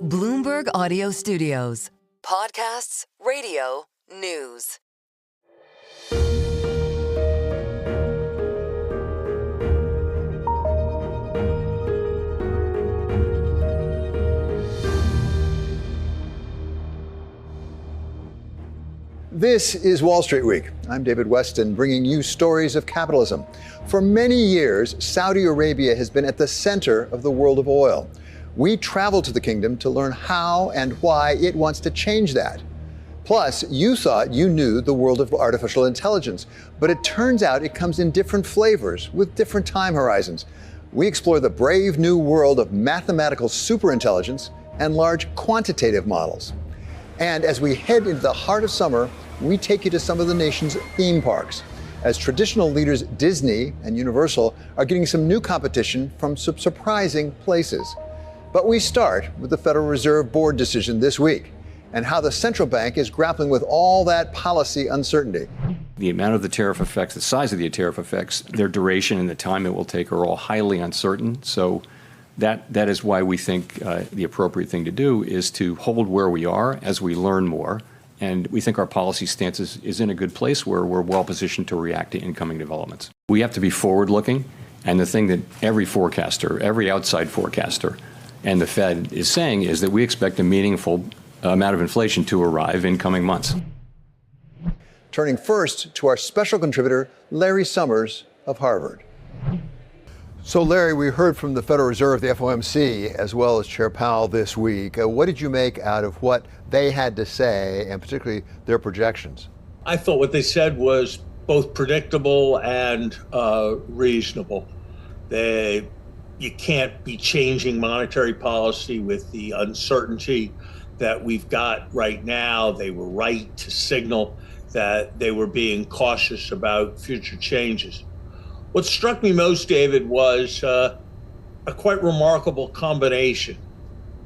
Bloomberg Audio Studios. Podcasts, radio, news. This is Wall Street Week. I'm David Westin, bringing you stories of capitalism. For many years, Saudi Arabia has been at the center of the world of oil. We traveled to the kingdom to learn how and why it wants to change that. Plus, you thought you knew the world of artificial intelligence, but it turns out it comes in different flavors with different time horizons. We explore the brave new world of mathematical superintelligence and large quantitative models. And as we head into the heart of summer, we take you to some of the nation's theme parks, as traditional leaders Disney and Universal are getting some new competition from some surprising places. But we start with the Federal Reserve Board decision this week and how the central bank is grappling with all that policy uncertainty. The amount of the tariff effects, the size of the tariff effects, their duration and the time it will take are all highly uncertain. So that is why we think the appropriate thing to do is to hold where we are as we learn more. And we think our policy stance is in a good place where we're well positioned to react to incoming developments. We have to be forward-looking. And the thing that every forecaster, every outside forecaster, and the Fed is saying is that we expect a meaningful amount of inflation to arrive in coming months. Turning first to our special contributor, Larry Summers of Harvard. So, Larry, we heard from the Federal Reserve, the FOMC, as well as Chair Powell this week. What did you make out of what they had to say, and particularly their projections? I thought what they said was both predictable and reasonable. You can't be changing monetary policy with the uncertainty that we've got right now. They were right to signal that they were being cautious about future changes. What struck me most, David, was a quite remarkable combination.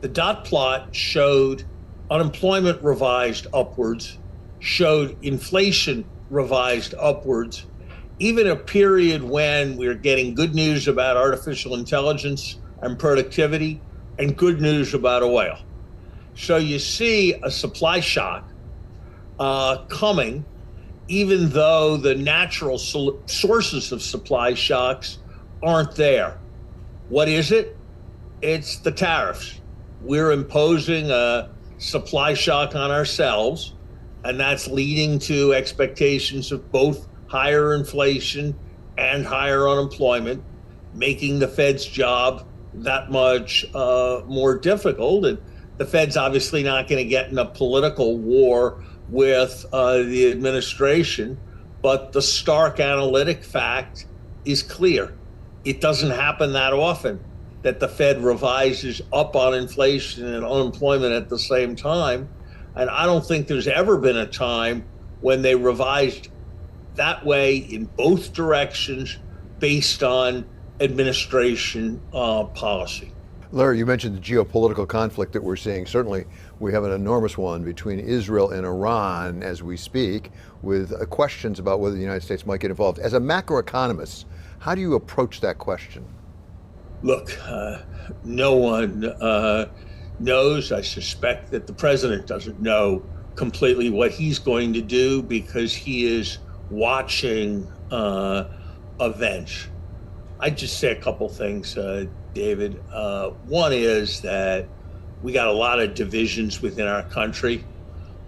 The dot plot showed unemployment revised upwards, showed inflation revised upwards, even a period when we're getting good news about artificial intelligence and productivity and good news about oil. So you see a supply shock coming, even though the natural sources of supply shocks aren't there. What is it? It's the tariffs. We're imposing a supply shock on ourselves, and that's leading to expectations of both higher inflation and higher unemployment, making the Fed's job that much more difficult. And the Fed's obviously not going to get in a political war with the administration, but the stark analytic fact is clear. It doesn't happen that often that the Fed revises up on inflation and unemployment at the same time. And I don't think there's ever been a time when they revised that way in both directions based on administration policy. Larry, you mentioned the geopolitical conflict that we're seeing. Certainly, we have an enormous one between Israel and Iran as we speak, with questions about whether the United States might get involved. As a macroeconomist, how do you approach that question? Look, no one knows. I suspect that the president doesn't know completely what he's going to do because he is watching events. I'd just say a couple things, David. One is that we got a lot of divisions within our country,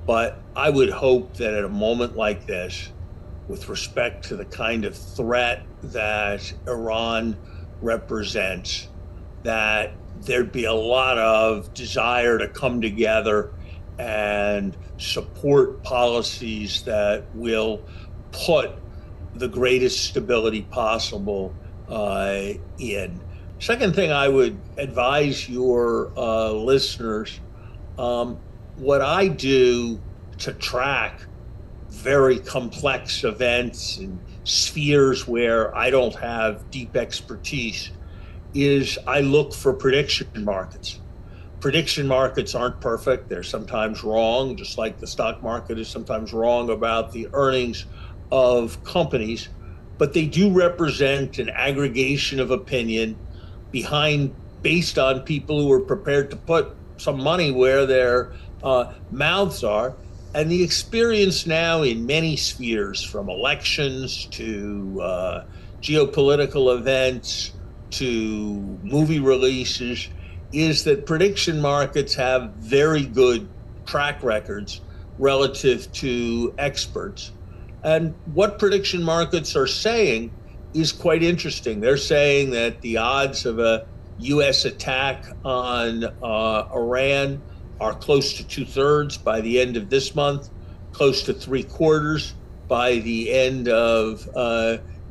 but I would hope that at a moment like this, with respect to the kind of threat that Iran represents, that there'd be a lot of desire to come together and support policies that will put the greatest stability possible in. Second thing I would advise your listeners, what I do to track very complex events and spheres where I don't have deep expertise is I look for prediction markets. Prediction markets aren't perfect. They're sometimes wrong, just like the stock market is sometimes wrong about the earnings of companies, but they do represent an aggregation of opinion based on people who are prepared to put some money where their mouths are. And the experience now in many spheres, from elections to geopolitical events to movie releases, is that prediction markets have very good track records relative to experts. And what prediction markets are saying is quite interesting. They're saying that the odds of a U.S. attack on Iran are close to 2/3 by the end of this month, close to 3/4 by the end of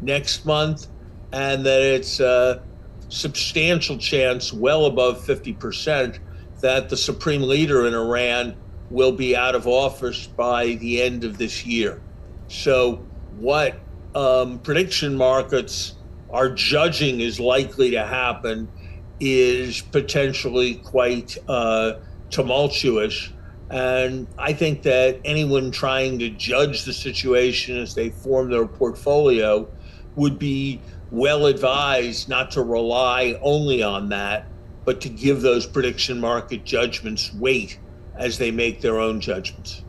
next month, and that it's a substantial chance, well above 50%, that the supreme leader in Iran will be out of office by the end of this year. So what prediction markets are judging is likely to happen is potentially quite tumultuous. And I think that anyone trying to judge the situation as they form their portfolio would be well advised not to rely only on that, but to give those prediction market judgments weight as they make their own judgments.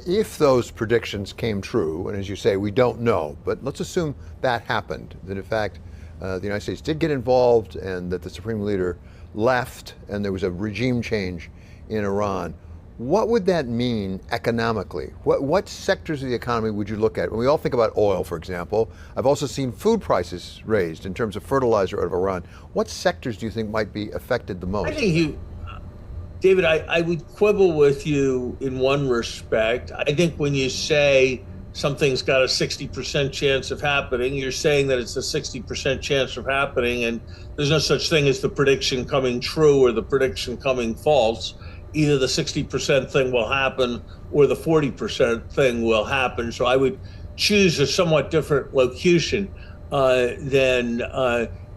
If those predictions came true, and as you say, we don't know, but let's assume that happened, that in fact the United States did get involved and that the supreme leader left and there was a regime change in Iran, what would that mean economically? What sectors of the economy would you look at? When we all think about oil, for example, I've also seen food prices raised in terms of fertilizer out of Iran. What sectors do you think might be affected the most? I think David, I would quibble with you in one respect. I think when you say something's got a 60% chance of happening, you're saying that it's a 60% chance of happening, and there's no such thing as the prediction coming true or the prediction coming false. Either the 60% thing will happen or the 40% thing will happen. So I would choose a somewhat different locution than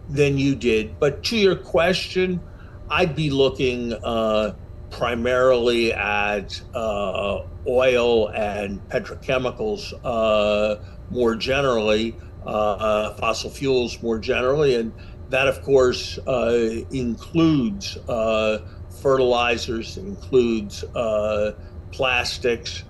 you did. But to your question, I'd be looking primarily at oil and petrochemicals more generally, fossil fuels more generally, and that, of course, includes fertilizers, includes plastics.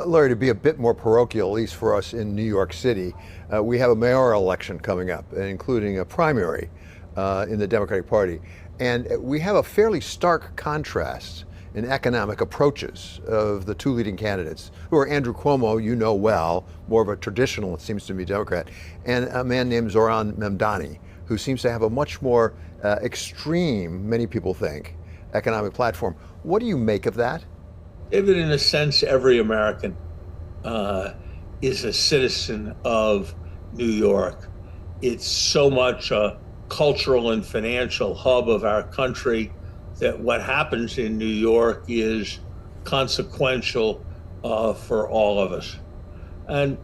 Larry, to be a bit more parochial, at least for us in New York City, we have a mayoral election coming up, including a primary in the Democratic Party. And we have a fairly stark contrast in economic approaches of the two leading candidates, who are Andrew Cuomo, you know well, more of a traditional, it seems to be, Democrat, and a man named Zoran Mamdani, who seems to have a much more extreme, many people think, economic platform. What do you make of that? David, in a sense, every American is a citizen of New York. It's so much a cultural and financial hub of our country that what happens in New York is consequential for all of us. And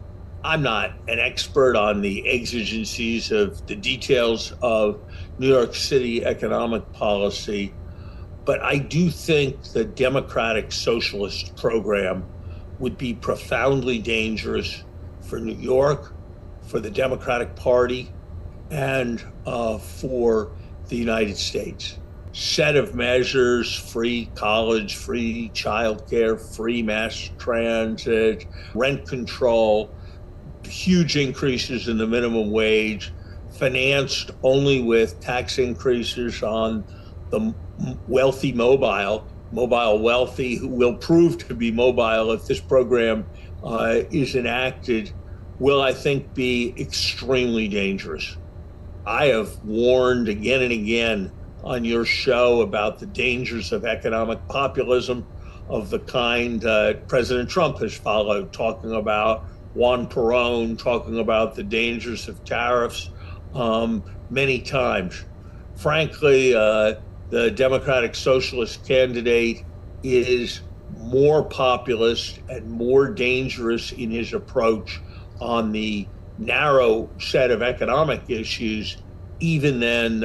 I'm not an expert on the exigencies of the details of New York City economic policy, but I do think the Democratic Socialist program would be profoundly dangerous for New York, for the Democratic Party, and for the United States. Set of measures: free college, free childcare, free mass transit, rent control, huge increases in the minimum wage, financed only with tax increases on the wealthy mobile wealthy, who will prove to be mobile if this program is enacted, will, I think, be extremely dangerous. I have warned again and again on your show about the dangers of economic populism of the kind President Trump has followed, talking about Juan Perón, talking about the dangers of tariffs many times. Frankly, the Democratic Socialist candidate is more populist and more dangerous in his approach on the narrow set of economic issues even than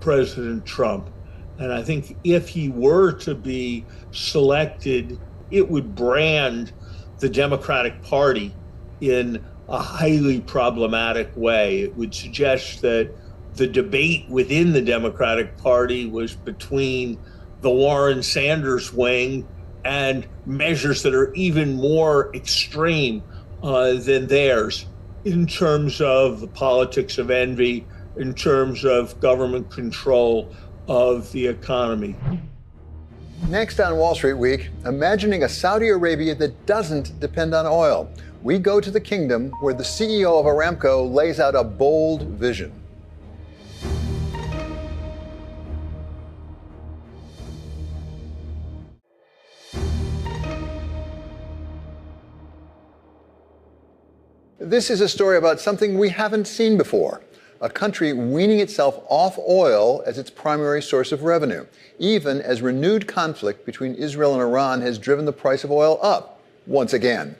President Trump. And I think if he were to be selected, it would brand the Democratic Party in a highly problematic way. It would suggest that the debate within the Democratic Party was between the Warren Sanders wing and measures that are even more extreme than theirs in terms of the politics of envy, in terms of government control of the economy. Next on Wall Street Week, imagining a Saudi Arabia that doesn't depend on oil. We go to the kingdom where the CEO of Aramco lays out a bold vision. This is a story about something we haven't seen before. A country weaning itself off oil as its primary source of revenue, even as renewed conflict between Israel and Iran has driven the price of oil up once again.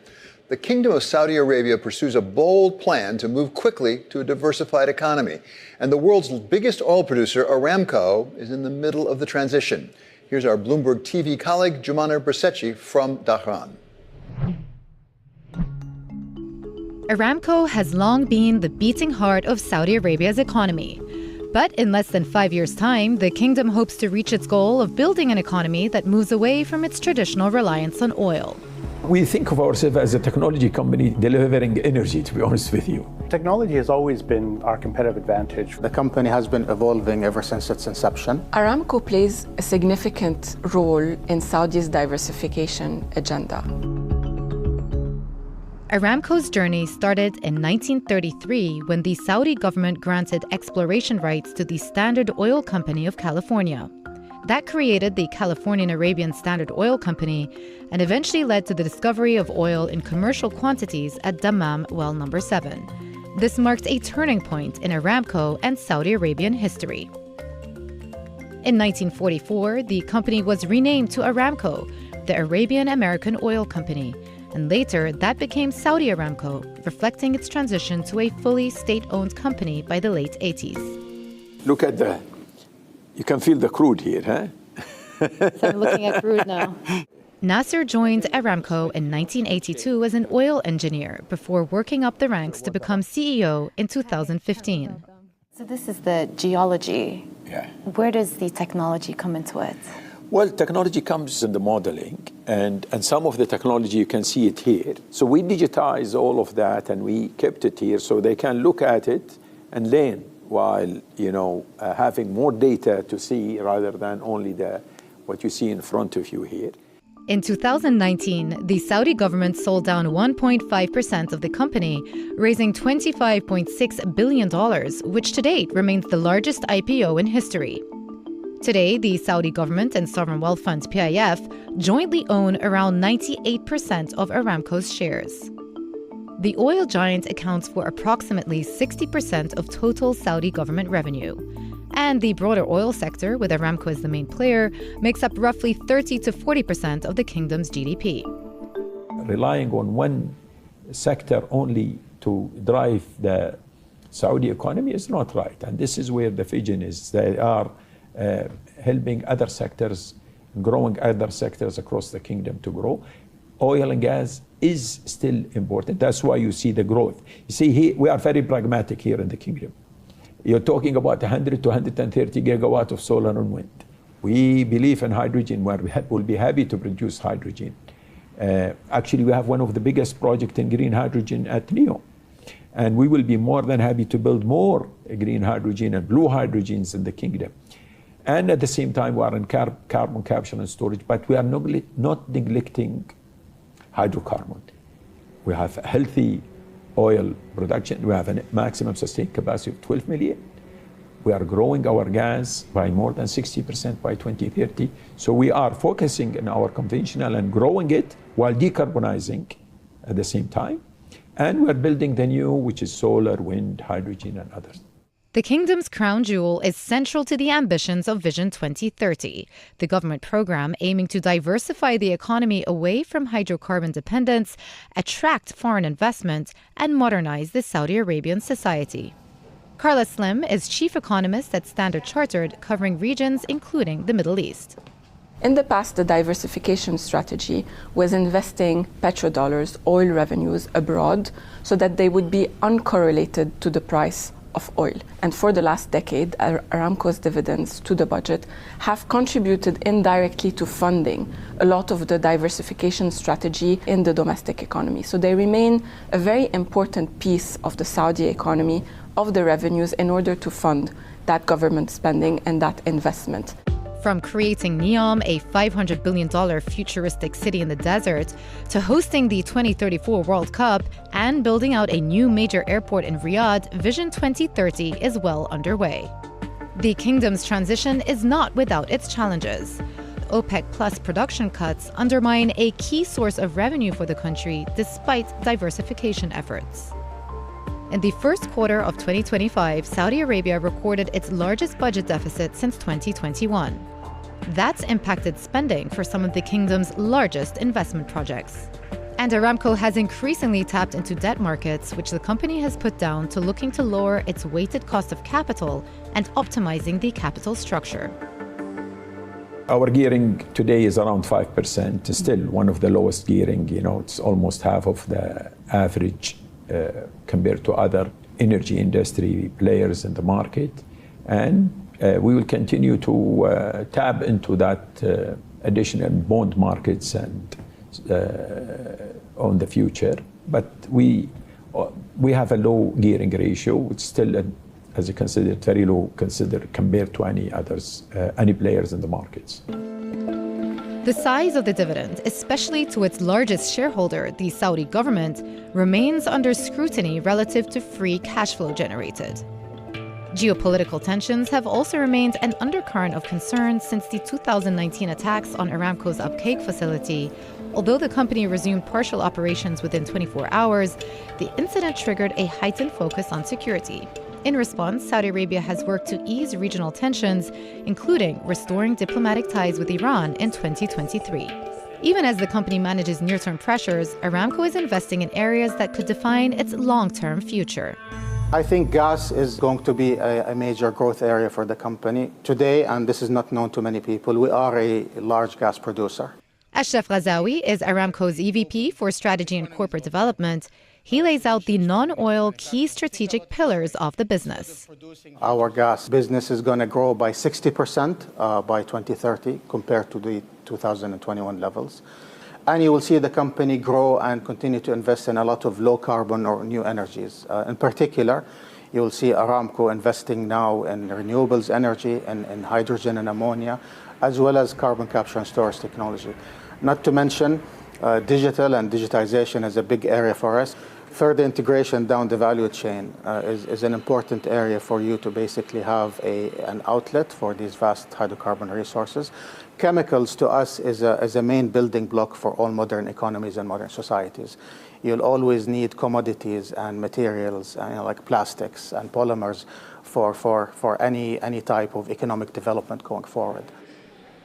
The Kingdom of Saudi Arabia pursues a bold plan to move quickly to a diversified economy. And the world's biggest oil producer, Aramco, is in the middle of the transition. Here's our Bloomberg TV colleague, Jumana Bersetchi from Dhahran. Aramco has long been the beating heart of Saudi Arabia's economy. But in less than 5 years' time, the kingdom hopes to reach its goal of building an economy that moves away from its traditional reliance on oil. We think of ourselves as a technology company delivering energy, to be honest with you. Technology has always been our competitive advantage. The company has been evolving ever since its inception. Aramco plays a significant role in Saudi's diversification agenda. Aramco's journey started in 1933 when the Saudi government granted exploration rights to the Standard Oil Company of California. That created the Californian Arabian Standard Oil Company and eventually led to the discovery of oil in commercial quantities at Dammam Well Number 7. This marked a turning point in Aramco and Saudi Arabian history. In 1944, the company was renamed to Aramco, the Arabian American Oil Company, and later that became Saudi Aramco, reflecting its transition to a fully state-owned company by the late 80s. Look at that. You can feel the crude here, huh? So I'm looking at crude now. Nasser joined Aramco in 1982 as an oil engineer before working up the ranks to become CEO in 2015. So this is the geology. Yeah. Where does the technology come into it? Well, technology comes in the modeling, and some of the technology, you can see it here. So we digitize all of that, and we kept it here so they can look at it and learn while, having more data to see rather than only what you see in front of you here. In 2019, the Saudi government sold down 1.5% of the company, raising $25.6 billion, which to date remains the largest IPO in history. Today, the Saudi government and sovereign wealth fund PIF jointly own around 98% of Aramco's shares. The oil giant accounts for approximately 60% of total Saudi government revenue. And the broader oil sector, with Aramco as the main player, makes up roughly 30 to 40% of the kingdom's GDP. Relying on one sector only to drive the Saudi economy is not right. And this is where the vision is. They are helping other sectors, growing other sectors across the kingdom to grow. Oil and gas is still important. That's why you see the growth. You see, we are very pragmatic here in the kingdom. You're talking about 100 to 130 gigawatt of solar and wind. We believe in hydrogen, where we'll be happy to produce hydrogen. Actually, we have one of the biggest projects in green hydrogen at NEO. And we will be more than happy to build more green hydrogen and blue hydrogens in the kingdom. And at the same time, we are in carbon capture and storage, but we are not neglecting hydrocarbon. We have a healthy oil production. We have a maximum sustained capacity of 12 million. We are growing our gas by more than 60% by 2030. So we are focusing on our conventional and growing it while decarbonizing at the same time. And we're building the new, which is solar, wind, hydrogen, and others. The kingdom's crown jewel is central to the ambitions of Vision 2030, the government program aiming to diversify the economy away from hydrocarbon dependence, attract foreign investment, and modernize the Saudi Arabian society. Carla Slim is chief economist at Standard Chartered, covering regions including the Middle East. In the past, the diversification strategy was investing petrodollars, oil revenues abroad, so that they would be uncorrelated to the price of oil. And for the last decade, Aramco's dividends to the budget have contributed indirectly to funding a lot of the diversification strategy in the domestic economy. So they remain a very important piece of the Saudi economy, of the revenues, in order to fund that government spending and that investment. From creating Neom, a $500 billion futuristic city in the desert, to hosting the 2034 World Cup and building out a new major airport in Riyadh, Vision 2030 is well underway. The kingdom's transition is not without its challenges. OPEC Plus production cuts undermine a key source of revenue for the country despite diversification efforts. In the first quarter of 2025, Saudi Arabia recorded its largest budget deficit since 2021. That's impacted spending for some of the kingdom's largest investment projects. And Aramco has increasingly tapped into debt markets, which the company has put down to looking to lower its weighted cost of capital and optimizing the capital structure. Our gearing today is around 5%, still one of the lowest gearing. It's almost half of the average compared to other energy industry players in the market. And we will continue to tap into that additional bond markets and on the future. But we have a low gearing ratio. It's still, as you consider, very low compared to any players in the markets. The size of the dividend, especially to its largest shareholder, the Saudi government, remains under scrutiny relative to free cash flow generated. Geopolitical tensions have also remained an undercurrent of concern since the 2019 attacks on Aramco's Abqaiq facility. Although the company resumed partial operations within 24 hours, the incident triggered a heightened focus on security. In response, Saudi Arabia has worked to ease regional tensions, including restoring diplomatic ties with Iran in 2023. Even as the company manages near-term pressures, Aramco is investing in areas that could define its long-term future. I think gas is going to be a major growth area for the company. Today, and this is not known to many people, we are a large gas producer. Ashraf Ghazawi is Aramco's EVP for Strategy and Corporate Development. He lays out the non-oil key strategic pillars of the business. Our gas business is going to grow by 60% by 2030 compared to the 2021 levels. And you will see the company grow and continue to invest in a lot of low carbon or new energies. In particular, you will see Aramco investing now in renewables energy and in hydrogen and ammonia, as well as carbon capture and storage technology. Not to mention, digital and digitization is a big area for us. Further integration down the value chain is an important area for you to basically have an outlet for these vast hydrocarbon resources. Chemicals to us is a main building block for all modern economies and modern societies. You'll always need commodities and materials like plastics and polymers for any type of economic development going forward.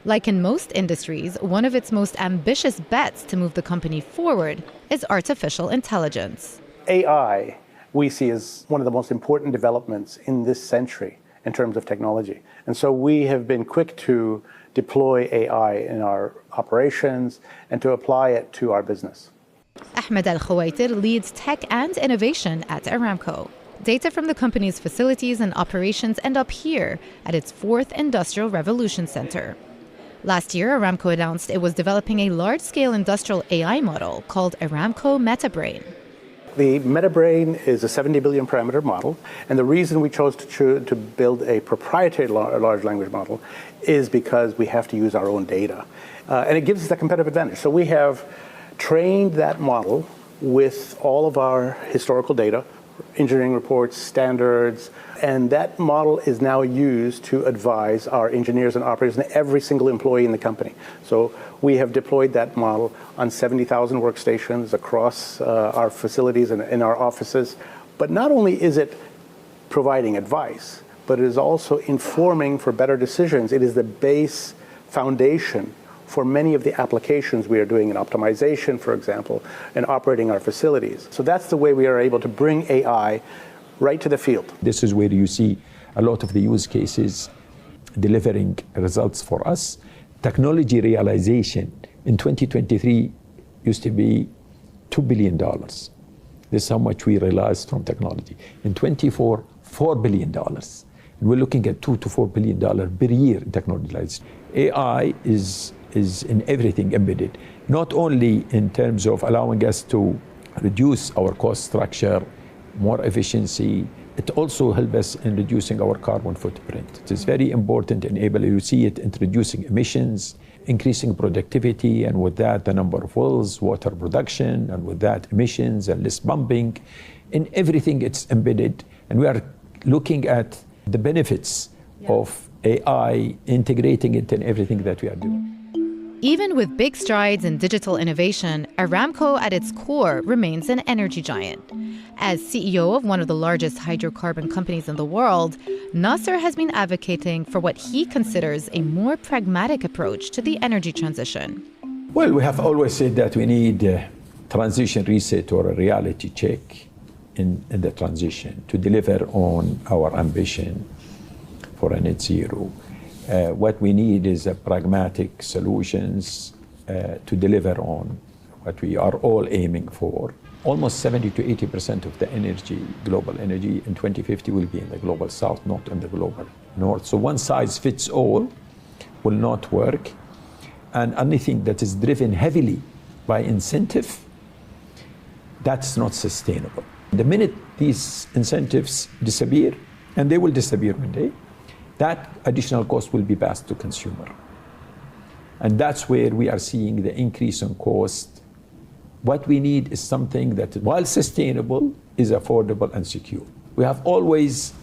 Like in most industries, one of its most ambitious bets to move the company forward is artificial intelligence. AI, we see as one of the most important developments in this century in terms of technology. And so we have been quick to deploy AI in our operations and to apply it to our business. Ahmed Al-Khawaitir leads tech and innovation at Aramco. Data from the company's facilities and operations end up here at its 4th Industrial Revolution Center. Last year, Aramco announced it was developing a large-scale industrial AI model called Aramco MetaBrain. The MetaBrain is a 70 billion parameter model, and the reason we chose to build a proprietary large language model is because we have to use our own data. And it gives us a competitive advantage. So we have trained that model with all of our historical data, engineering reports, standards, and that model is now used to advise our engineers and operators and every single employee in the company. So we have deployed that model on 70,000 workstations across our facilities and in our offices. But not only is it providing advice, but it is also informing for better decisions. It is the base foundation for many of the applications we are doing in optimization, for example, and operating our facilities. So that's the way we are able to bring AI right to the field. This is where you see a lot of the use cases delivering results for us. Technology realization in 2023 used to be $2 billion. This is how much we realized from technology. In 24, $4 billion. And we're looking at $2 to $4 billion per year in technology. AI is in everything embedded, not only in terms of allowing us to reduce our cost structure, more efficiency, it also helps us in reducing our carbon footprint. It is very important to enable, you see it introducing emissions, increasing productivity, and with that, the number of wells, water production, and with that, emissions and less pumping. In everything, it's embedded. And we are looking at the benefits of AI integrating it in everything that we are doing. Even with big strides in digital innovation, Aramco at its core remains an energy giant. As CEO of one of the largest hydrocarbon companies in the world, Nasser has been advocating for what he considers a more pragmatic approach to the energy transition. Well, we have always said that we need a transition reset or a reality check in the transition to deliver on our ambition for a net zero. What we need is pragmatic solutions to deliver on what we are all aiming for. Almost 70 to 80% of the energy, global energy in 2050 will be in the global south, not in the global north. So one size fits all will not work. And anything that is driven heavily by incentive, that's not sustainable. The minute these incentives disappear, and they will disappear one day, that additional cost will be passed to consumer. And that's where we are seeing the increase in cost. What we need is something that, while sustainable, is affordable and secure. We have always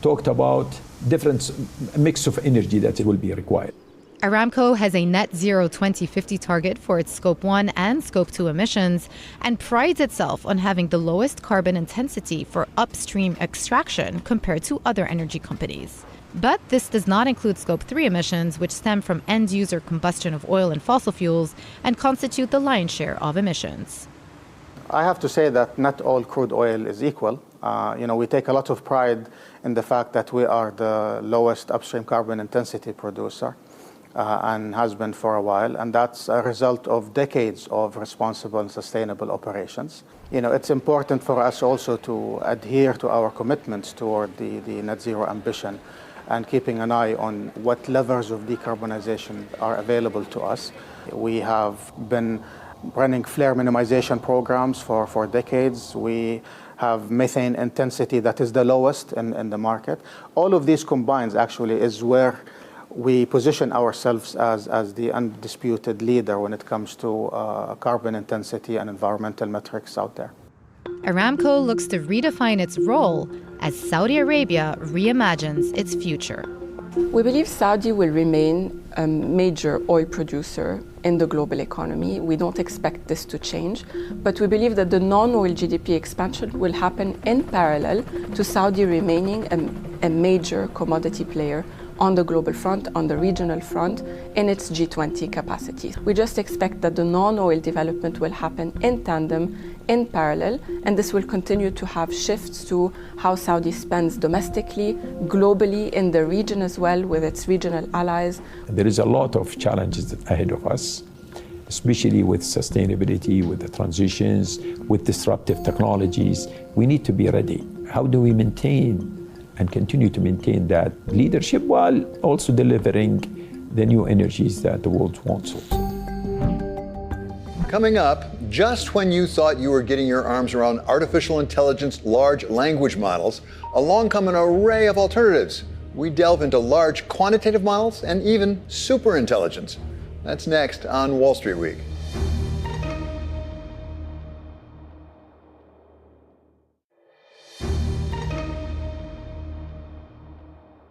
talked about different mix of energy that it will be required. Aramco has a net zero 2050 target for its Scope 1 and Scope 2 emissions and prides itself on having the lowest carbon intensity for upstream extraction compared to other energy companies. But this does not include Scope 3 emissions, which stem from end-user combustion of oil and fossil fuels and constitute the lion's share of emissions. I have to say that not all crude oil is equal. We take a lot of pride in the fact that we are the lowest upstream carbon intensity producer and has been for a while, and that's a result of decades of responsible and sustainable operations. It's important for us also to adhere to our commitments toward the net zero ambition and keeping an eye on what levers of decarbonization are available to us. We have been running flare minimization programs for decades. We have methane intensity that is the lowest in the market. All of these combines actually is where we position ourselves as the undisputed leader when it comes to carbon intensity and environmental metrics out there. Aramco looks to redefine its role as Saudi Arabia reimagines its future. We believe Saudi will remain a major oil producer in the global economy. We don't expect this to change, but we believe that the non-oil GDP expansion will happen in parallel to Saudi remaining a major commodity player on the global front, on the regional front, in its G20 capacity. We just expect that the non-oil development will happen in tandem, in parallel, and this will continue to have shifts to how Saudi spends domestically, globally, in the region as well, with its regional allies. There is a lot of challenges ahead of us, especially with sustainability, with the transitions, with disruptive technologies. We need to be ready. How do we maintain and continue to maintain that leadership while also delivering the new energies that the world wants? Coming up, just when you thought you were getting your arms around artificial intelligence large language models, along come an array of alternatives. We delve into large quantitative models and even superintelligence. That's next on Wall Street Week.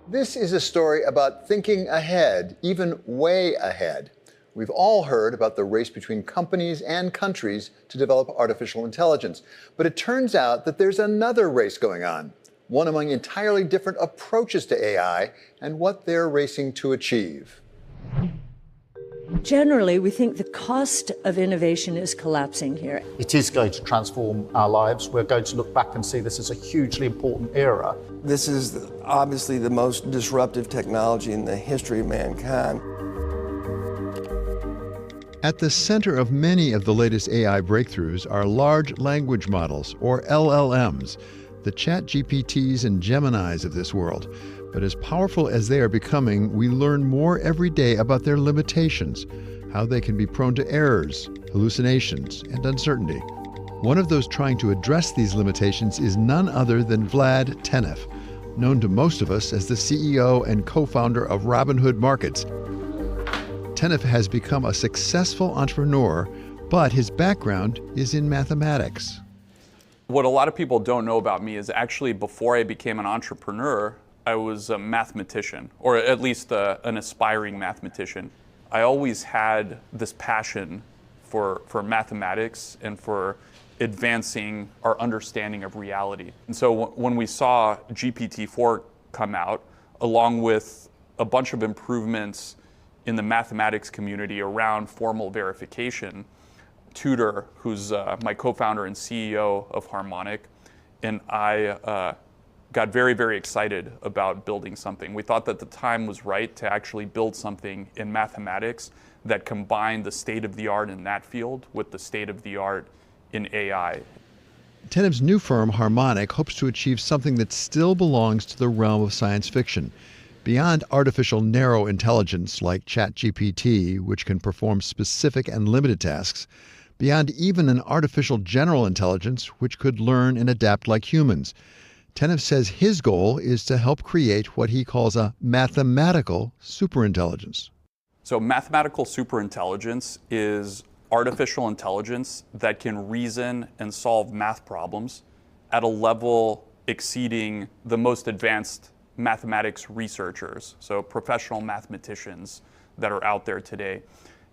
This is a story about thinking ahead, even way ahead. We've all heard about the race between companies and countries to develop artificial intelligence. But it turns out that there's another race going on, one among entirely different approaches to AI and what they're racing to achieve. Generally, we think the cost of innovation is collapsing here. It is going to transform our lives. We're going to look back and see this as a hugely important era. This is obviously the most disruptive technology in the history of mankind. At the center of many of the latest AI breakthroughs are large language models, or LLMs. the ChatGPTs and Geminis of this world. But as powerful as they are becoming, we learn more every day about their limitations, how they can be prone to errors, hallucinations, and uncertainty. One of those trying to address these limitations is none other than Vlad Tenev, known to most of us as the CEO and co-founder of Robinhood Markets. Tenev has become a successful entrepreneur, but his background is in mathematics. What a lot of people don't know about me is actually before I became an entrepreneur, I was a mathematician, or at least an aspiring mathematician. I always had this passion for mathematics and for advancing our understanding of reality. And so when we saw GPT-4 come out, along with a bunch of improvements in the mathematics community around formal verification, Tudor, who's my co-founder and CEO of Harmonic, and I got very, very excited about building something. We thought that the time was right to actually build something in mathematics that combined the state of the art in that field with the state of the art in AI. Tenev's new firm, Harmonic, hopes to achieve something that still belongs to the realm of science fiction. Beyond artificial narrow intelligence like ChatGPT, which can perform specific and limited tasks, beyond even an artificial general intelligence, which could learn and adapt like humans. Tenev says his goal is to help create what he calls a mathematical superintelligence. So mathematical superintelligence is artificial intelligence that can reason and solve math problems at a level exceeding the most advanced mathematics researchers, so professional mathematicians that are out there today.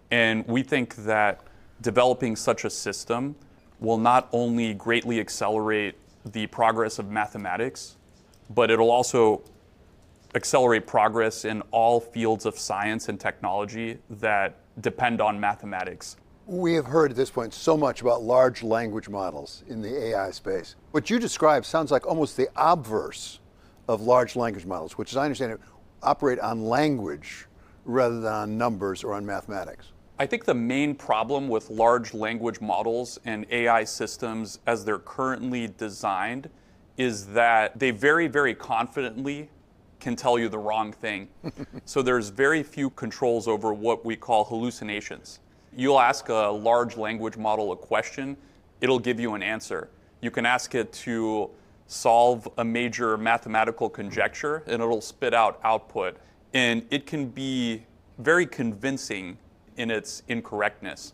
And we think that developing such a system will not only greatly accelerate the progress of mathematics, but it'll also accelerate progress in all fields of science and technology that depend on mathematics. We have heard at this point so much about large language models in the AI space. What you describe sounds like almost the obverse of large language models, which, as I understand it, operate on language rather than on numbers or on mathematics. I think the main problem with large language models and AI systems as they're currently designed is that they very, very confidently can tell you the wrong thing. So there's very few controls over what we call hallucinations. You'll ask a large language model a question, it'll give you an answer. You can ask it to solve a major mathematical conjecture and it'll spit out output. And it can be very convincing in its incorrectness.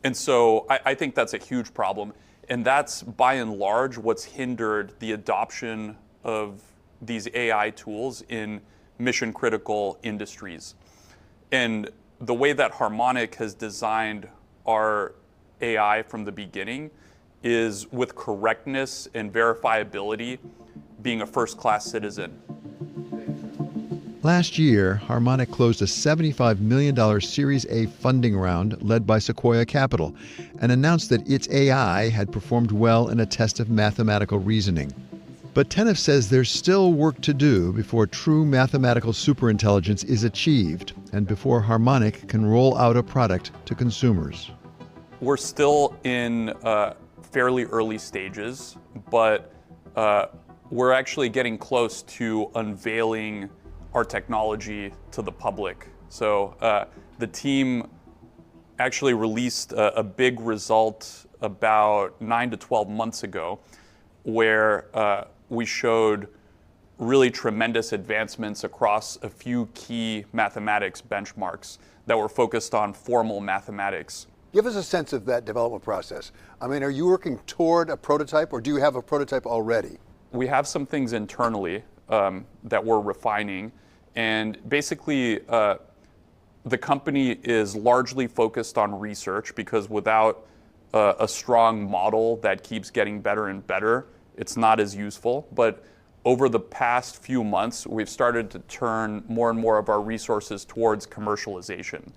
And so I think that's a huge problem. And that's by and large what's hindered the adoption of these AI tools in mission critical industries. And the way that Harmonic has designed our AI from the beginning is with correctness and verifiability, being a first-class citizen. Last year, Harmonic closed a $75 million Series A funding round led by Sequoia Capital and announced that its AI had performed well in a test of mathematical reasoning. But Tenev says there's still work to do before true mathematical superintelligence is achieved and before Harmonic can roll out a product to consumers. We're still in fairly early stages, but we're actually getting close to unveiling our technology to the public. So the team actually released a big result about 9 to 12 months ago where we showed really tremendous advancements across a few key mathematics benchmarks that were focused on formal mathematics. Give us a sense of that development process. I mean, are you working toward a prototype or do you have a prototype already? We have some things internally that we're refining. And basically, the company is largely focused on research because without a strong model that keeps getting better and better, it's not as useful. But over the past few months, we've started to turn more and more of our resources towards commercialization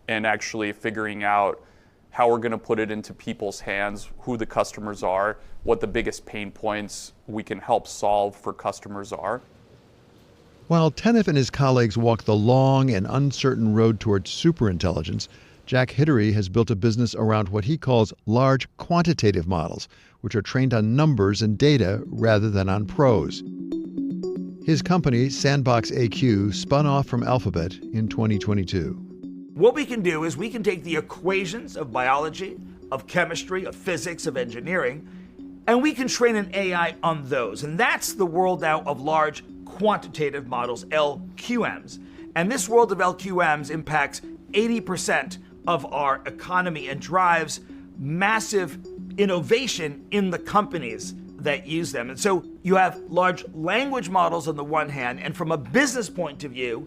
and actually figuring out how we're going to put it into people's hands, who the customers are, what the biggest pain points we can help solve for customers are. While Tenev and his colleagues walk the long and uncertain road towards superintelligence, Jack Hittery has built a business around what he calls large quantitative models, which are trained on numbers and data rather than on prose. His company, Sandbox AQ, spun off from Alphabet in 2022. What we can do is we can take the equations of biology, of chemistry, of physics, of engineering, and we can train an AI on those. And that's the world now of large quantitative models, LQMs. And this world of LQMs impacts 80% of our economy and drives massive innovation in the companies that use them. And so you have large language models on the one hand, and from a business point of view,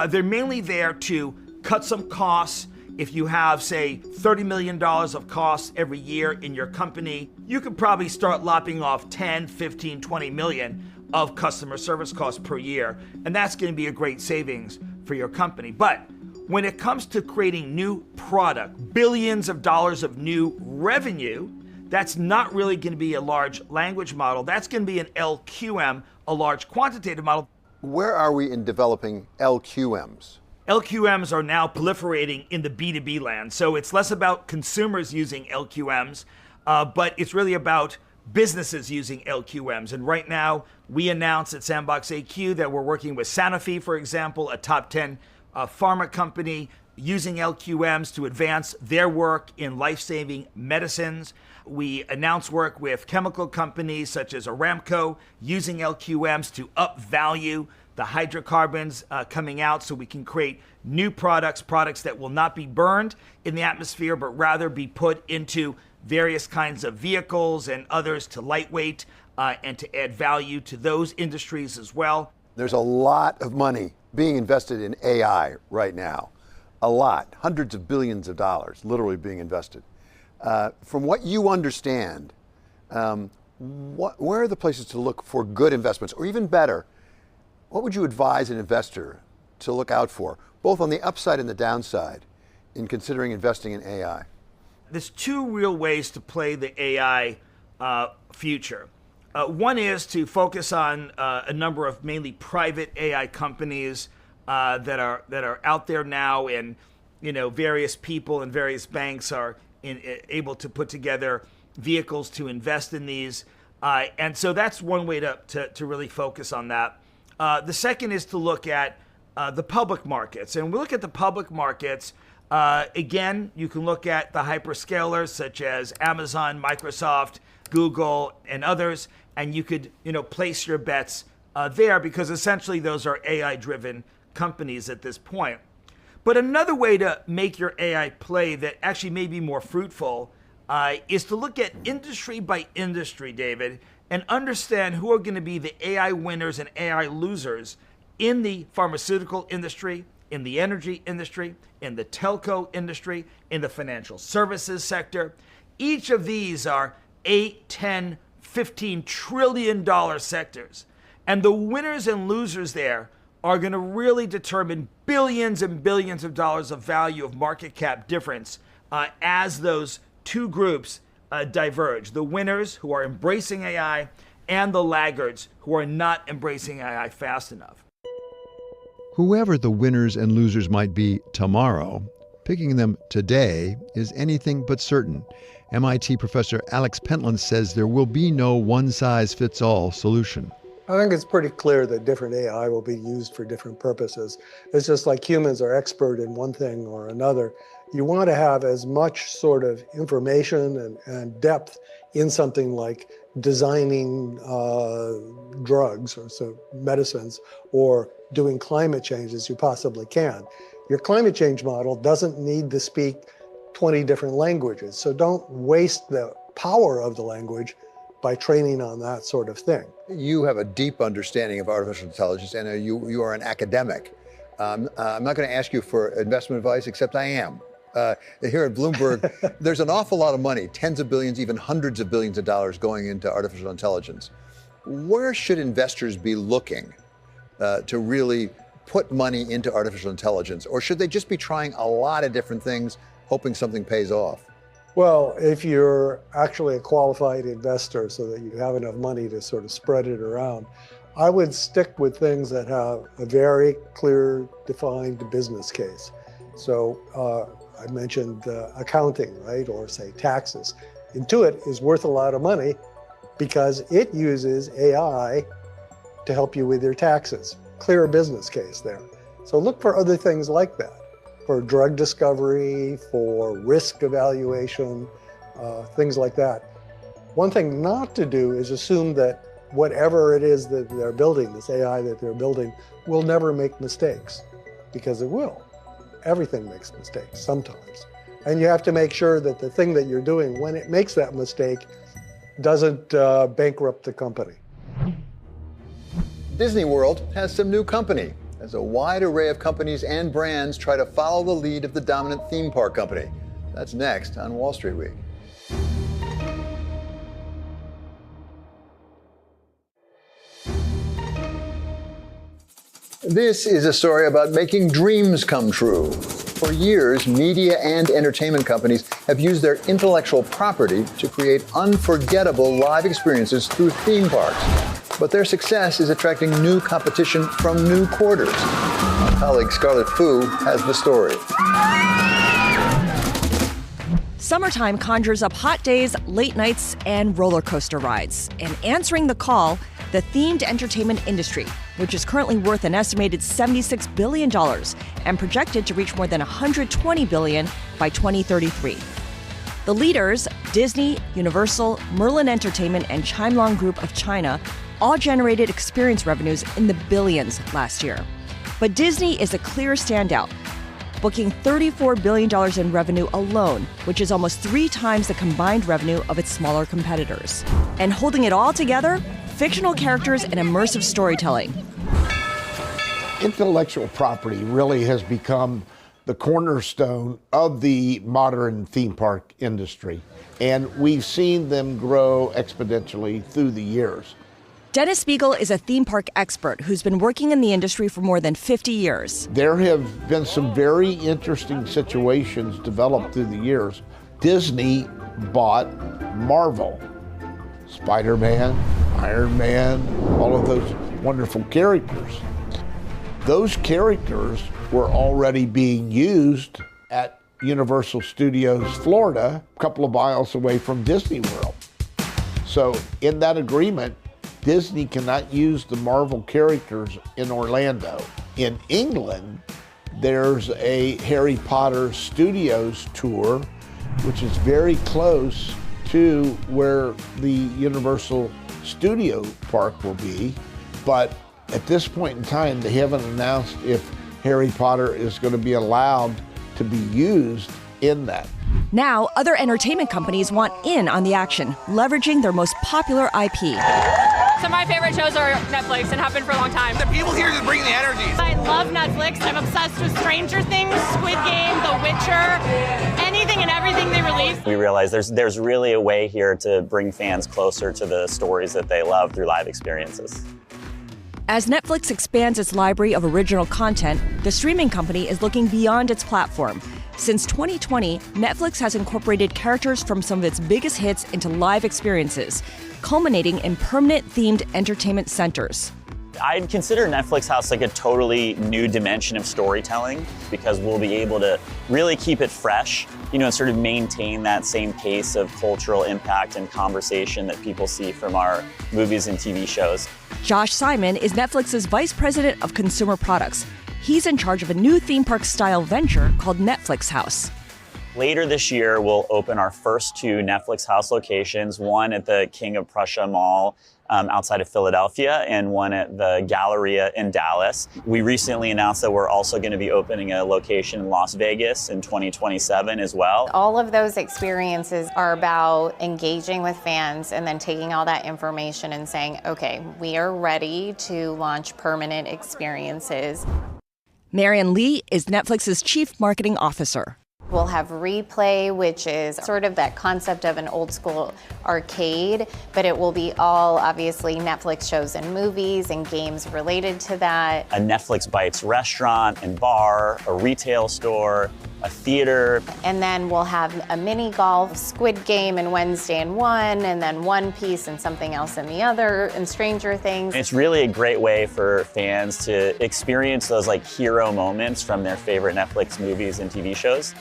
they're mainly there to cut some costs. If you have, say, $30 million of costs every year in your company, you could probably start lopping off 10, 15, 20 million of customer service costs per year. And that's going to be a great savings for your company. But when it comes to creating new product, billions of dollars of new revenue, that's not really going to be a large language model. That's going to be an LQM, a large quantitative model. Where are we in developing LQMs? LQMs are now proliferating in the B2B land. So it's less about consumers using LQMs, but it's really about businesses using LQMs. And right now, we announced at Sandbox AQ that we're working with Sanofi, for example, a top 10 pharma company, using LQMs to advance their work in life-saving medicines. We announced work with chemical companies such as Aramco using LQMs to up value the hydrocarbons coming out so we can create new products that will not be burned in the atmosphere, but rather be put into various kinds of vehicles and others to lightweight and to add value to those industries as well. There's a lot of money being invested in AI right now. A lot, hundreds of billions of dollars literally being invested. From what you understand, where are the places to look for good investments? Or even better, what would you advise an investor to look out for, both on the upside and the downside, in considering investing in AI? There's two real ways to play the AI future. One is to focus on a number of mainly private AI companies that are out there now, and various people and various banks are able to put together vehicles to invest in these, and so that's one way to really focus on that. The second is to look at the public markets, and we look at the public markets. Again, you can look at the hyperscalers such as Amazon, Microsoft, Google, and others, and you could place your bets there, because essentially those are AI-driven companies at this point. But another way to make your AI play that actually may be more fruitful is to look at industry by industry, David, and understand who are going to be the AI winners and AI losers in the pharmaceutical industry, in the energy industry, in the telco industry, in the financial services sector. Each of these are 8, 10, 15 trillion dollar sectors. And the winners and losers there are going to really determine billions and billions of dollars of value of market cap difference as those two groups diverge. The winners who are embracing AI and the laggards who are not embracing AI fast enough. Whoever the winners and losers might be tomorrow, picking them today is anything but certain. MIT professor Alex Pentland says there will be no one-size-fits-all solution. I think it's pretty clear that different AI will be used for different purposes. It's just like humans are expert in one thing or another. You want to have as much sort of information and depth in something like designing drugs or medicines or doing climate change as you possibly can. Your climate change model doesn't need to speak 20 different languages, so don't waste the power of the language by training on that sort of thing. You have a deep understanding of artificial intelligence, and you are an academic. I'm not going to ask you for investment advice, except I am. Here at Bloomberg, there's an awful lot of money, tens of billions, even hundreds of billions of dollars going into artificial intelligence. Where should investors be looking to really put money into artificial intelligence? Or should they just be trying a lot of different things, hoping something pays off? Well, if you're actually a qualified investor so that you have enough money to sort of spread it around, I would stick with things that have a very clear, defined business case. So I mentioned accounting, right? Or say taxes. Intuit is worth a lot of money because it uses AI to help you with your taxes. Clear business case there. So look for other things like that, for drug discovery, for risk evaluation, things like that. One thing not to do is assume that whatever it is that they're building, this AI that they're building, will never make mistakes, because it will. Everything makes mistakes sometimes. And you have to make sure that the thing that you're doing, when it makes that mistake, doesn't bankrupt the company. Disney World has some new company, as a wide array of companies and brands try to follow the lead of the dominant theme park company. That's next on Wall Street Week. This is a story about making dreams come true. For years, media and entertainment companies have used their intellectual property to create unforgettable live experiences through theme parks. But their success is attracting new competition from new quarters. My colleague Scarlett Fu has the story. Summertime conjures up hot days, late nights, and roller coaster rides. And answering the call, the themed entertainment industry, which is currently worth an estimated $76 billion and projected to reach more than $120 billion by 2033. The leaders, Disney, Universal, Merlin Entertainment, and Chimelong Group of China, all generated experience revenues in the billions last year. But Disney is a clear standout, booking $34 billion in revenue alone, which is almost 3 times the combined revenue of its smaller competitors. And holding it all together, fictional characters and immersive storytelling. Intellectual property really has become the cornerstone of the modern theme park industry, and we've seen them grow exponentially through the years. Dennis Spiegel is a theme park expert who's been working in the industry for more than 50 years. There have been some very interesting situations developed through the years. Disney bought Marvel, Spider-Man, Iron Man, all of those wonderful characters. Those characters were already being used at Universal Studios Florida, a couple of miles away from Disney World. So in that agreement, Disney cannot use the Marvel characters in Orlando. In England, there's a Harry Potter Studios tour, which is very close to where the Universal Studio Park will be. But at this point in time, they haven't announced if Harry Potter is going to be allowed to be used in that. Now, other entertainment companies want in on the action, leveraging their most popular IP. Some of my favorite shows are Netflix and have been for a long time. The people here just bring the energy. I love Netflix. I'm obsessed with Stranger Things, Squid Game, The Witcher, anything and everything they release. We realize there's really a way here to bring fans closer to the stories that they love through live experiences. As Netflix expands its library of original content, the streaming company is looking beyond its platform. Since 2020, Netflix has incorporated characters from some of its biggest hits into live experiences, culminating in permanent themed entertainment centers. I'd consider Netflix House like a totally new dimension of storytelling because we'll be able to really keep it fresh, and sort of maintain that same pace of cultural impact and conversation that people see from our movies and TV shows. Josh Simon is Netflix's Vice President of Consumer Products. He's in charge of a new theme park-style venture called Netflix House. Later this year, we'll open our first 2 Netflix House locations, one at the King of Prussia Mall outside of Philadelphia and one at the Galleria in Dallas. We recently announced that we're also going to be opening a location in Las Vegas in 2027 as well. All of those experiences are about engaging with fans and then taking all that information and saying, okay, we are ready to launch permanent experiences. Marion Lee is Netflix's Chief Marketing Officer. We'll have replay, which is sort of that concept of an old school arcade, but it will be all obviously Netflix shows and movies and games related to that. A Netflix Bites restaurant and bar, a retail store, a theater. And then we'll have a mini golf, Squid Game and Wednesday in one, and then One Piece and something else in the other, and Stranger Things. It's really a great way for fans to experience those like hero moments from their favorite Netflix movies and TV shows.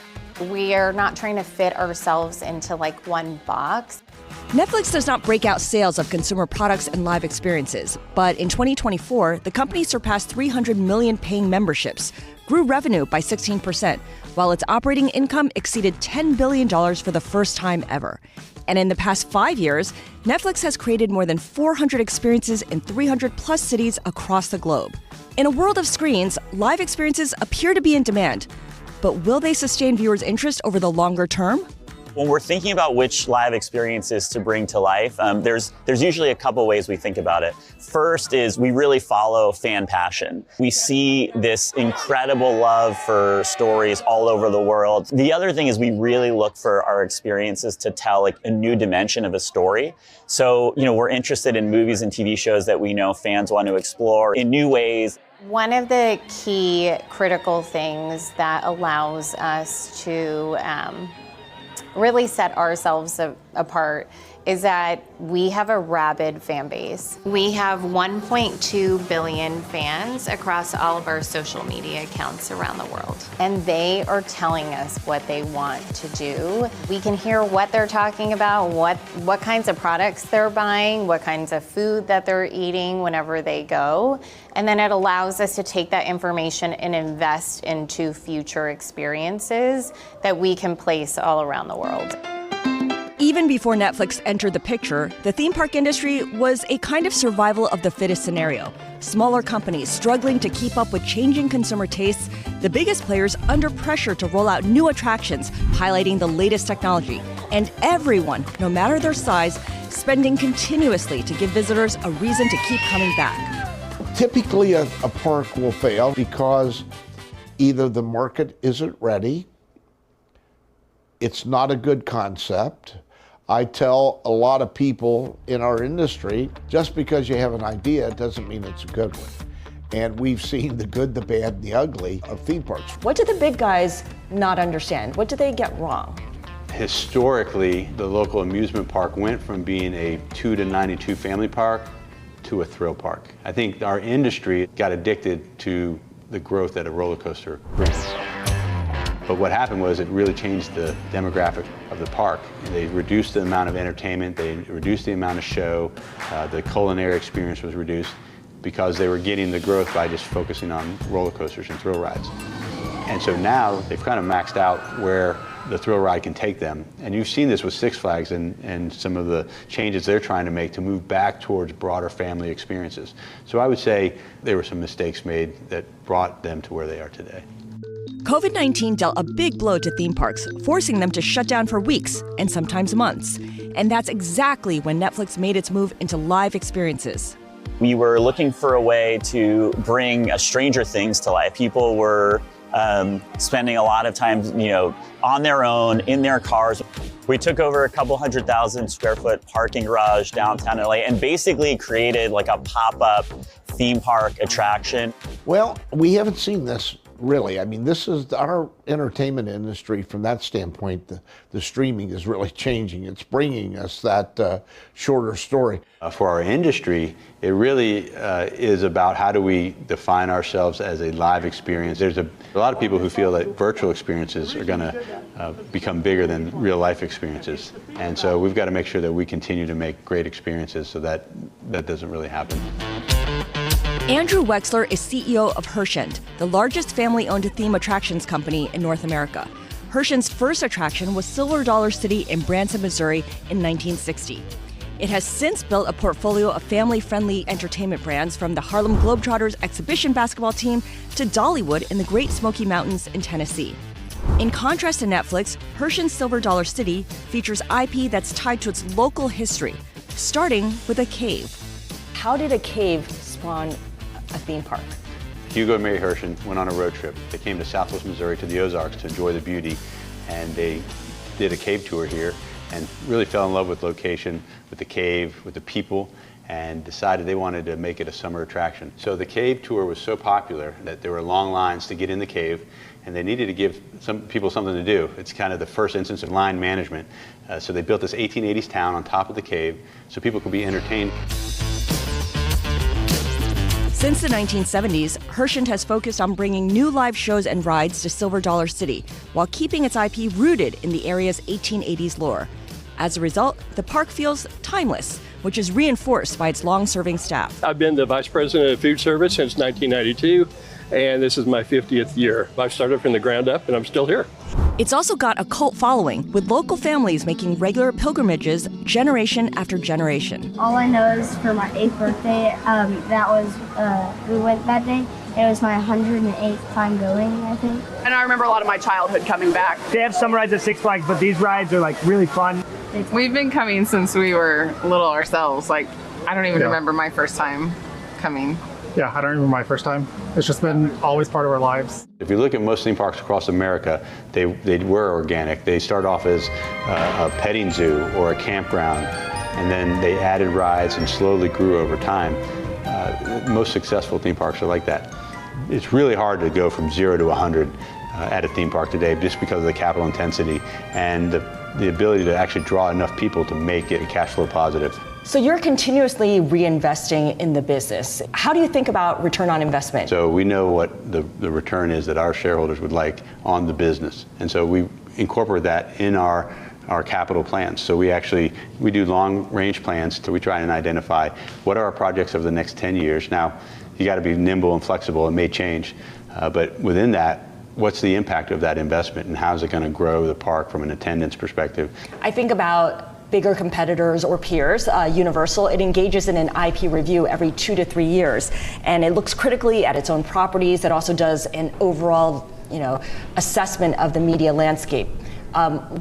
We are not trying to fit ourselves into like one box. Netflix does not break out sales of consumer products and live experiences, but in 2024, the company surpassed 300 million paying memberships, grew revenue by 16%, while its operating income exceeded $10 billion for the first time ever. And in the past 5 years, Netflix has created more than 400 experiences in 300 plus cities across the globe. In a world of screens, live experiences appear to be in demand, but will they sustain viewers' interest over the longer term? When we're thinking about which live experiences to bring to life, there's usually a couple ways we think about it. First is we really follow fan passion. We see this incredible love for stories all over the world. The other thing is we really look for our experiences to tell like a new dimension of a story. So, we're interested in movies and TV shows that we know fans want to explore in new ways. One of the key critical things that allows us to really set ourselves apart is that we have a rabid fan base. We have 1.2 billion fans across all of our social media accounts around the world. And they are telling us what they want to do. We can hear what they're talking about, what kinds of products they're buying, what kinds of food that they're eating whenever they go. And then it allows us to take that information and invest into future experiences that we can place all around the world. Even before Netflix entered the picture, the theme park industry was a kind of survival of the fittest scenario. Smaller companies struggling to keep up with changing consumer tastes, the biggest players under pressure to roll out new attractions, highlighting the latest technology, and everyone, no matter their size, spending continuously to give visitors a reason to keep coming back. Typically, a park will fail because either the market isn't ready, it's not a good concept. I tell a lot of people in our industry, just because you have an idea doesn't mean it's a good one. And we've seen the good, the bad, and the ugly of theme parks. What do the big guys not understand? What do they get wrong? Historically, the local amusement park went from being a 2 to 92 family park to a thrill park. I think our industry got addicted to the growth that a roller coaster brings. But what happened was it really changed the demographic of the park. They reduced the amount of entertainment, they reduced the amount of show, the culinary experience was reduced because they were getting the growth by just focusing on roller coasters and thrill rides. And so now they've kind of maxed out where the thrill ride can take them. And you've seen this with Six Flags and some of the changes they're trying to make to move back towards broader family experiences. So I would say there were some mistakes made that brought them to where they are today. COVID-19 dealt a big blow to theme parks, forcing them to shut down for weeks and sometimes months. And that's exactly when Netflix made its move into live experiences. We were looking for a way to bring Stranger Things to life. People were spending a lot of time, on their own, in their cars. We took over a couple 100,000 square foot parking garage downtown LA and basically created like a pop-up theme park attraction. Well, we haven't seen this really. I mean, this is our entertainment industry from that standpoint. The streaming is really changing. It's bringing us that shorter story. For our industry, it really is about how do we define ourselves as a live experience. There's a lot of people who feel that virtual experiences are going to become bigger than real life experiences. And so we've got to make sure that we continue to make great experiences so that doesn't really happen. Andrew Wexler is CEO of Herschend, the largest family-owned theme attractions company in North America. Herschend's first attraction was Silver Dollar City in Branson, Missouri in 1960. It has since built a portfolio of family-friendly entertainment brands from the Harlem Globetrotters exhibition basketball team to Dollywood in the Great Smoky Mountains in Tennessee. In contrast to Netflix, Herschend's Silver Dollar City features IP that's tied to its local history, starting with a cave. How did a cave spawn a theme park? Hugo and Mary Herschend went on a road trip. They came to Southwest Missouri to the Ozarks to enjoy the beauty, and they did a cave tour here and really fell in love with location, with the cave, with the people, and decided they wanted to make it a summer attraction. So the cave tour was so popular that there were long lines to get in the cave, and they needed to give some people something to do. It's kind of the first instance of line management. So they built this 1880s town on top of the cave so people could be entertained. Since the 1970s, Herschend has focused on bringing new live shows and rides to Silver Dollar City while keeping its IP rooted in the area's 1880s lore. As a result, the park feels timeless, which is reinforced by its long-serving staff. I've been the Vice President of Food Service since 1992, and this is my 50th year. I started from the ground up, and I'm still here. It's also got a cult following, with local families making regular pilgrimages generation after generation. All I know is for my 8th birthday, we went that day. It was my 108th time going, I think. And I remember a lot of my childhood coming back. They have some rides at Six Flags, but these rides are like really fun. We've been coming since we were little ourselves. Like, I don't even remember my first time coming. Yeah, I don't remember my first time. It's just been always part of our lives. If you look at most theme parks across America, they were organic. They start off as a petting zoo or a campground, and then they added rides and slowly grew over time. Most successful theme parks are like that. It's really hard to go from 0 to 100 at a theme park today just because of the capital intensity and the ability to actually draw enough people to make it cash flow positive. So you're continuously reinvesting in the business. How do you think about return on investment? So we know what the return is that our shareholders would like on the business. And so we incorporate that in our capital plans. So we do long range plans to we try and identify what are our projects over the next 10 years. Now, you got to be nimble and flexible. It may change. But within that, what's the impact of that investment and how is it going to grow the park from an attendance perspective? I think about bigger competitors or peers. Universal, it engages in an IP review every 2 to 3 years, and it looks critically at its own properties. It also does an overall, assessment of the media landscape.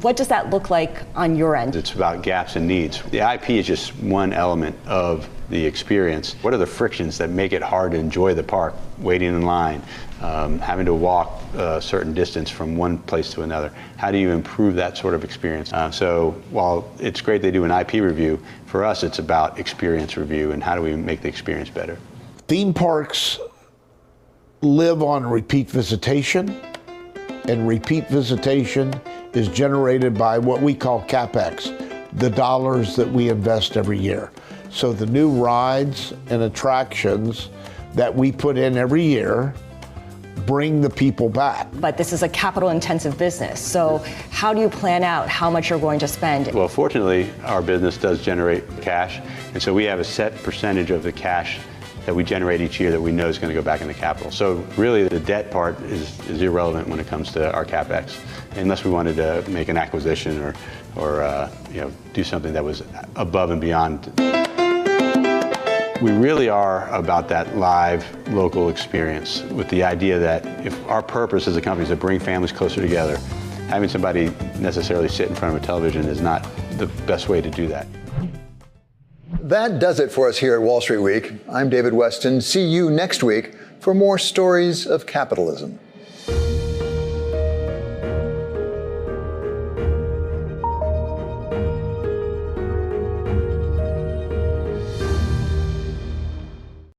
What does that look like on your end? It's about gaps and needs. The IP is just one element of the experience. What are the frictions that make it hard to enjoy the park? Waiting in line, having to walk a certain distance from one place to another. How do you improve that sort of experience? So while it's great they do an IP review, for us it's about experience review and how do we make the experience better. Theme parks live on repeat visitation, and repeat visitation is generated by what we call CapEx, the dollars that we invest every year. So the new rides and attractions that we put in every year bring the people back. But this is a capital intensive business. So how do you plan out how much you're going to spend? Well, fortunately, our business does generate cash. And so we have a set percentage of the cash that we generate each year that we know is going to go back into capital. So really the debt part is irrelevant when it comes to our CapEx, unless we wanted to make an acquisition or do something that was above and beyond. We really are about that live local experience with the idea that if our purpose as a company is to bring families closer together, having somebody necessarily sit in front of a television is not the best way to do that. That does it for us here at Wall Street Week. I'm David Westin. See you next week for more stories of capitalism.